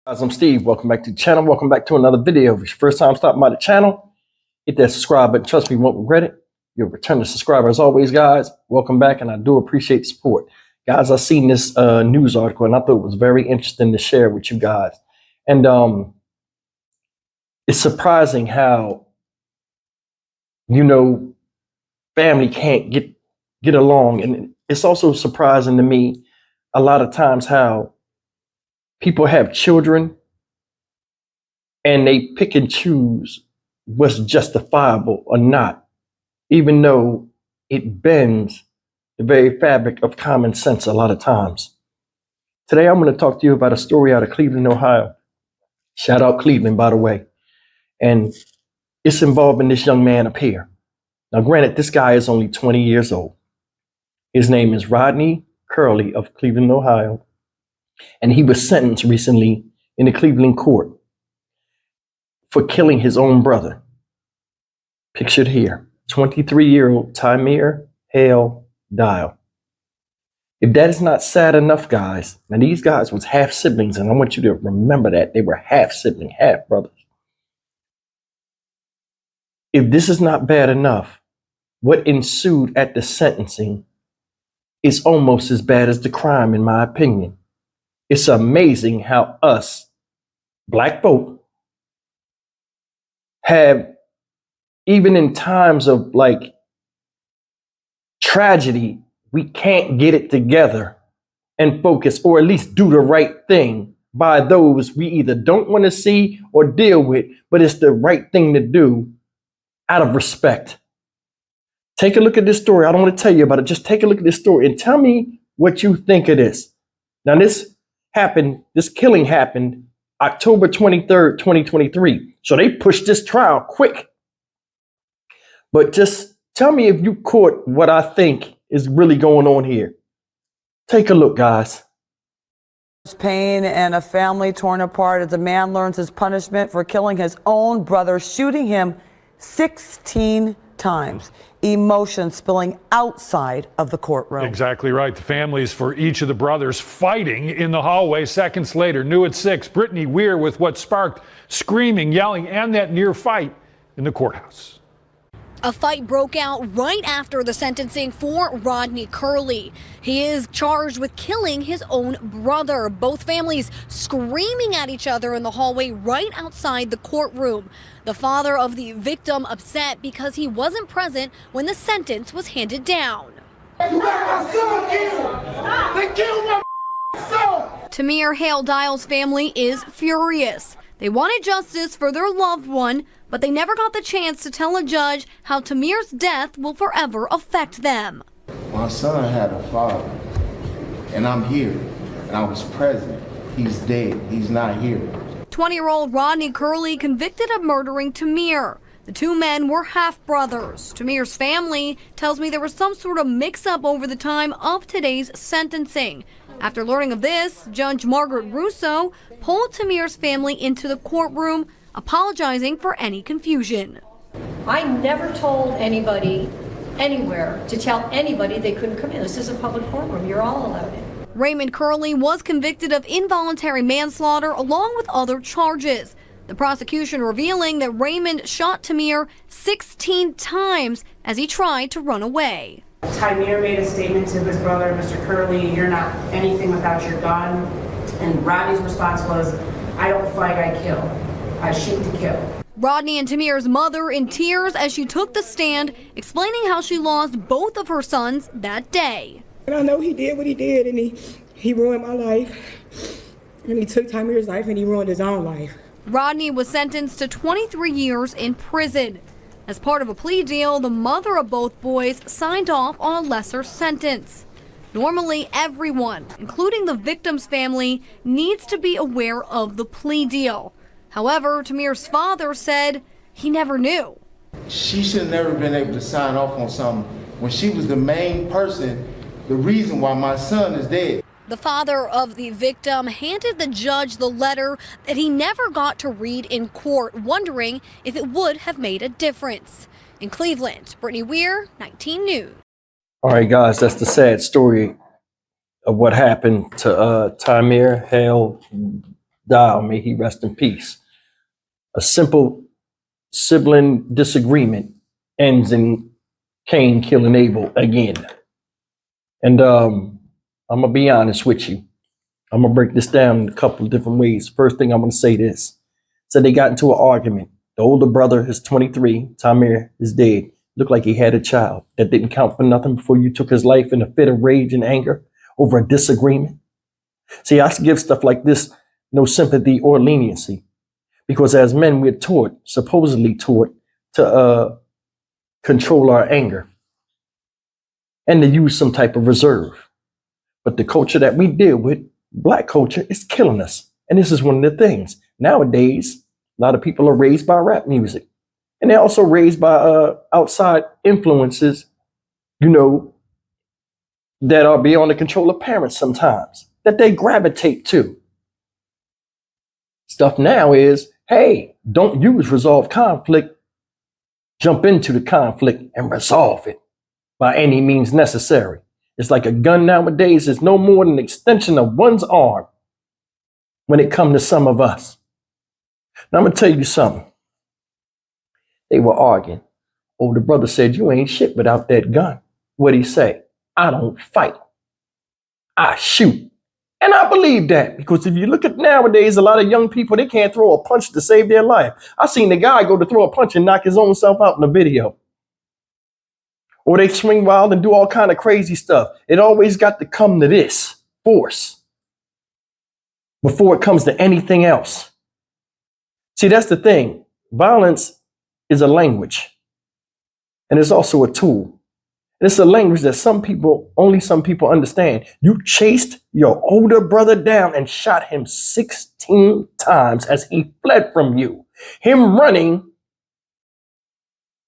Guys, I'm Steve. Welcome back to the channel. Welcome back to another video. If it's your first time stopping by the channel, hit that subscribe button. Trust me, you won't regret it. You're a returning subscriber as always, guys. Welcome back, and I do appreciate the support. Guys, I seen this news article, and I thought it was very interesting to share with you guys. And it's surprising how, family can't get along. And it's also surprising to me a lot of times how people have children and they pick and choose what's justifiable or not, even though it bends the very fabric of common sense a lot of times. Today, I'm going to talk to you about a story out of Cleveland, Ohio. Shout out Cleveland, by the way. And it's involving this young man up here. Now, granted, this guy is only 20 years old. His name is Rodney Curley of Cleveland, Ohio. And he was sentenced recently in the Cleveland court for killing his own brother. Pictured here, 23-year-old tymeirhale-dial. If that is not sad enough, guys, now these guys was half siblings, and I want you to remember that. They were half sibling, half brothers. If this is not bad enough, what ensued at the sentencing is almost as bad as the crime, in my opinion. It's amazing how us, black folk, have, even in times of like tragedy, we can't get it together and focus, or at least do the right thing by those we either don't want to see or deal with, but it's the right thing to do out of respect. Take a look at this story. I don't want to tell you about it. Just take a look at this story and tell me what you think of this. Now, this killing happened October 23rd, 2023. So they pushed this trial quick. But just tell me if you caught what I think is really going on here. Take a look, guys. Pain and a family torn apart as a man learns his punishment for killing his own brother, shooting him 16 times. Emotion spilling outside of the courtroom. Exactly right. The families for each of the brothers fighting in the hallway seconds later. New at 6, Brittany Weir with what sparked screaming, yelling, and that near fight in the courthouse. A fight broke out right after the sentencing for Rodney Curley. He is charged with killing his own brother. Both families screaming at each other in the hallway right outside the courtroom. The father of the victim upset because he wasn't present when the sentence was handed down. You got my son killed! They killed my son! tymeirhale-dial's family is furious. They wanted justice for their loved one, but they never got the chance to tell a judge how Tamir's death will forever affect them. My son had a father, and I'm here, and I was present. He's dead. He's not here. 20-year-old Rodney Curley convicted of murdering Tamir. The two men were half-brothers. Tamir's family tells me there was some sort of mix-up over the time of today's sentencing. After learning of this, Judge Margaret Russo pulled Tamir's family into the courtroom, apologizing for any confusion. I never told anybody anywhere to tell anybody they couldn't come in. This is a public courtroom. You're all allowed in. Raymond Curley was convicted of involuntary manslaughter along with other charges. The prosecution revealing that Raymond shot Tamir 16 times as he tried to run away. Tamir made a statement to his brother, Mr. Curley, "You're not anything without your gun." And Rodney's response was, "I don't fight, I kill. I shoot to kill." Rodney and Tamir's mother in tears as she took the stand, explaining how she lost both of her sons that day. And I know he did what he did, and he ruined my life. And he took Tamir's life, and he ruined his own life. Rodney was sentenced to 23 years in prison. As part of a plea deal, the mother of both boys signed off on a lesser sentence. Normally, everyone, including the victim's family, needs to be aware of the plea deal. However, Tamir's father said he never knew. She should have never been able to sign off on something when she was the main person, the reason why my son is dead. The father of the victim handed the judge the letter that he never got to read in court, wondering if it would have made a difference. In Cleveland, Brittany Weir, 19 News. All right, guys, that's the sad story of what happened to Tymeirhale Dial, may he rest in peace. A simple sibling disagreement ends in Cain killing Abel again. And I'm gonna be honest with you. I'm gonna break this down in a couple of different ways. First thing I'm gonna say this. So they got into an argument. The older brother is 23. Tamir is dead. Looked like he had a child. That didn't count for nothing before you took his life in a fit of rage and anger over a disagreement. See, I give stuff like this no sympathy or leniency, because as men, we're taught, supposedly taught, to control our anger and to use some type of reserve. But the culture that we deal with, Black culture, is killing us. And this is one of the things. Nowadays, a lot of people are raised by rap music. And they're also raised by outside influences, you know, that are beyond the control of parents sometimes, that they gravitate to. Stuff now is, hey, don't use resolve conflict. Jump into the conflict and resolve it by any means necessary. It's like a gun nowadays is no more than an extension of one's arm when it comes to some of us. Now I'm gonna tell you something. They were arguing. Older brother said, you ain't shit without that gun. What'd he say? I don't fight. I shoot. And I believe that, because if you look at nowadays, a lot of young people, they can't throw a punch to save their life. I seen the guy go to throw a punch and knock his own self out in the video. Or they swing wild and do all kind of crazy stuff. It always got to come to this force before it comes to anything else. See, that's the thing. Violence is a language, and it's also a tool. And it's a language that only some people understand. You chased your older brother down and shot him 16 times as he fled from you. Him running,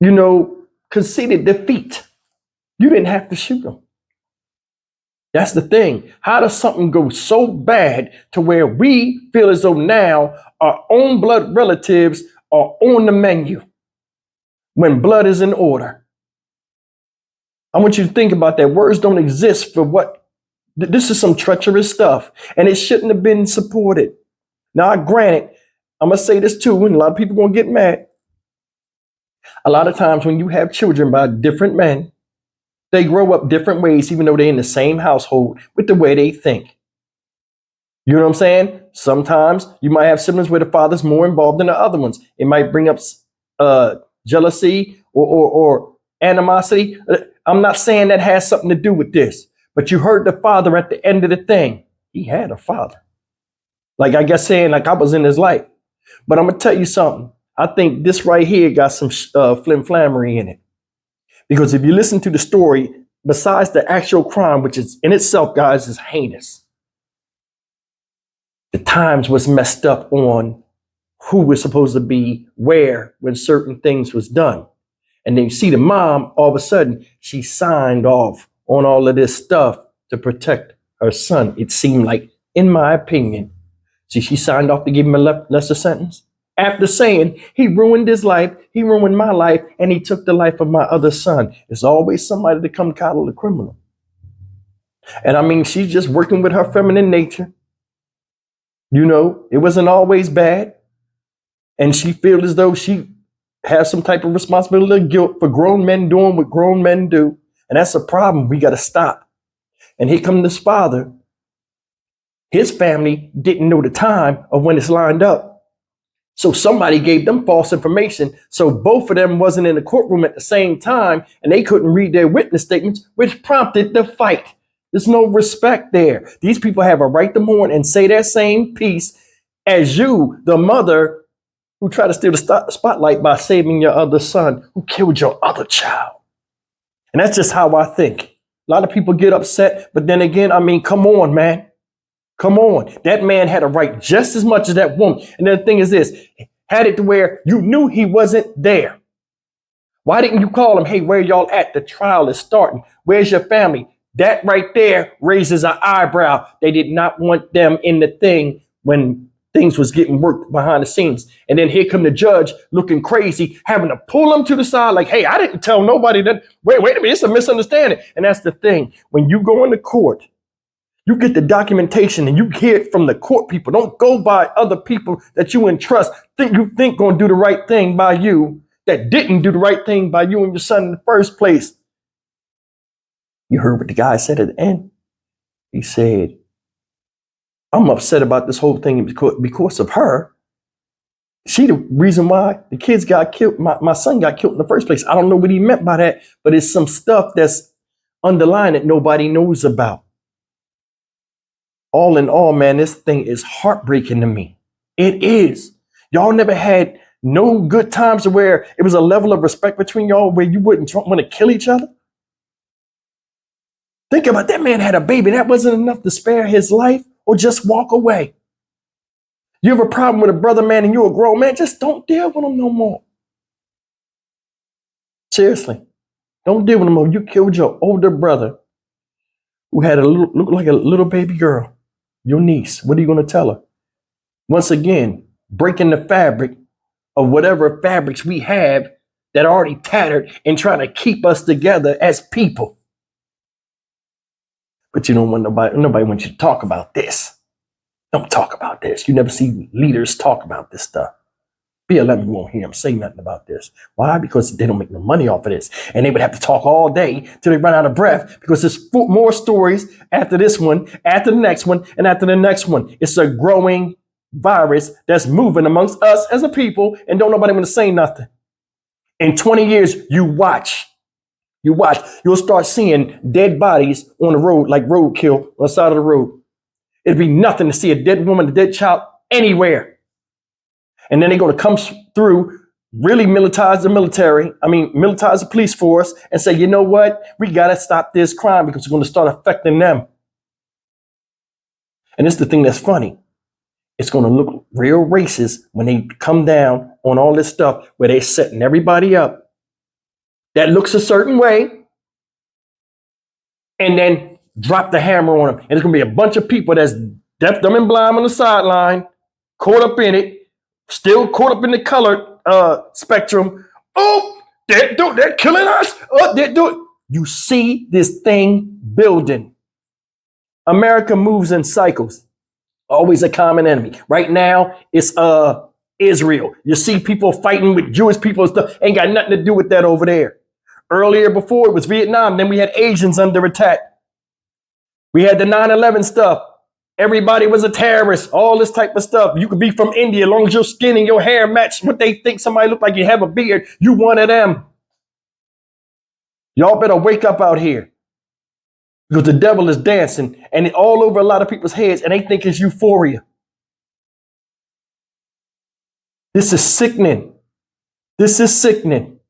you know, conceded defeat. You didn't have to shoot him. That's the thing. How does something go so bad to where we feel as though now our own blood relatives are on the menu when blood is in order? I want you to think about that. Words don't exist for what? This is some treacherous stuff, and it shouldn't have been supported. Now, granted, I'm going to say this too, and a lot of people are going to get mad. A lot of times when you have children by different men, they grow up different ways, even though they're in the same household, with the way they think. You know what I'm saying? Sometimes you might have siblings where the father's more involved than the other ones. It might bring up jealousy or animosity. I'm not saying that has something to do with this, but you heard the father at the end of the thing. He had a father. Like, I guess saying like I was in his life. But I'm going to tell you something. I think this right here got some flim-flammery in it. Because if you listen to the story, besides the actual crime, which is in itself, guys, is heinous, the times was messed up on who was supposed to be where when certain things was done. And then you see the mom, all of a sudden, she signed off on all of this stuff to protect her son. It seemed like, in my opinion, see, she signed off to give him a lesser sentence. After saying, he ruined his life, he ruined my life, and he took the life of my other son. There's always somebody to come coddle the criminal. And I mean, she's just working with her feminine nature. You know, it wasn't always bad. And she feels as though she has some type of responsibility or guilt for grown men doing what grown men do. And that's a problem we got to stop. And here comes this father. His family didn't know the time of when it's lined up. So somebody gave them false information. So both of them wasn't in the courtroom at the same time, and they couldn't read their witness statements, which prompted the fight. There's no respect there. These people have a right to mourn and say that same piece as you, the mother, who tried to steal the spotlight by saving your other son, who killed your other child. And that's just how I think. A lot of people get upset, but then again, I mean, come on, man. Come on. That man had a right just as much as that woman. And then the thing is this, had it to where you knew he wasn't there. Why didn't you call him? Hey, where y'all at? The trial is starting. Where's your family? That right there raises an eyebrow. They did not want them in the thing when things was getting worked behind the scenes. And then here come the judge looking crazy, having to pull him to the side like, hey, I didn't tell nobody that. Wait a minute, it's a misunderstanding. And that's the thing. When you go into court, You get the documentation and you hear it from the court people. Don't go by other people that you entrust. You think gonna do the right thing by you that didn't do the right thing by you and your son in the first place. You heard what the guy said at the end. He said, I'm upset about this whole thing because of her. She the reason why the kids got killed. My son got killed in the first place. I don't know what he meant by that, but it's some stuff that's underlying that nobody knows about. All in all, man, this thing is heartbreaking to me. It is. Y'all never had no good times where it was a level of respect between y'all where you wouldn't want to kill each other? Think about that man had a baby. That wasn't enough to spare his life or just walk away. You have a problem with a brother, man, and you're a grown man, just don't deal with him no more. Seriously, don't deal with him no more. You killed your older brother who had looked like a little baby girl, your niece. What are you going to tell her? Once again, breaking the fabric of whatever fabrics we have that are already tattered and trying to keep us together as people. But you don't want nobody wants you to talk about this. Don't talk about this. You never see leaders talk about this stuff. BLM, you won't hear them say nothing about this. Why? Because they don't make no money off of this. And they would have to talk all day till they run out of breath because there's more stories after this one, after the next one, and after the next one. It's a growing virus that's moving amongst us as a people, and don't nobody want to say nothing. In 20 years, you watch. You'll start seeing dead bodies on the road, like roadkill on the side of the road. It'd be nothing to see a dead woman, a dead child anywhere. And then they're going to come through, really militarize the police force and say, you know what? We got to stop this crime because it's going to start affecting them. And it's the thing that's funny. It's going to look real racist when they come down on all this stuff where they're setting everybody up that looks a certain way and then drop the hammer on them. And there's going to be a bunch of people that's deaf, dumb, and blind on the sideline, caught up in it, still caught up in the colored spectrum. Oh, they're killing us. Oh, they're doing. You see this thing building. America moves in cycles. Always a common enemy. Right now, it's Israel. You see people fighting with Jewish people and stuff. Ain't got nothing to do with that over there. Earlier before it was Vietnam. Then we had Asians under attack. We had the 9/11 stuff. Everybody was a terrorist. All this type of stuff. You could be from India as long as your skin and your hair match what they think somebody look like. You have a beard. You one of them. Y'all better wake up out here. Because the devil is dancing and it all over a lot of people's heads and they think it's euphoria. This is sickening. This is sickening.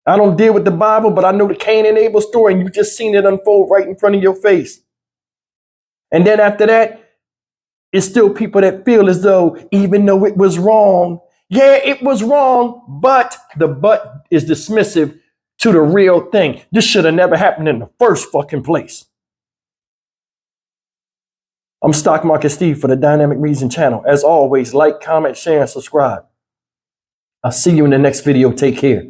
I don't deal with the Bible, but I know the Cain and Abel story and you just seen it unfold right in front of your face. And then after that, it's still people that feel as though even though it was wrong, yeah, it was wrong, but the but is dismissive to the real thing. This should have never happened in the first fucking place. I'm Stock Market Steve for the Dynamic Reason channel. As always, like, comment, share, and subscribe. I'll see you in the next video. Take care.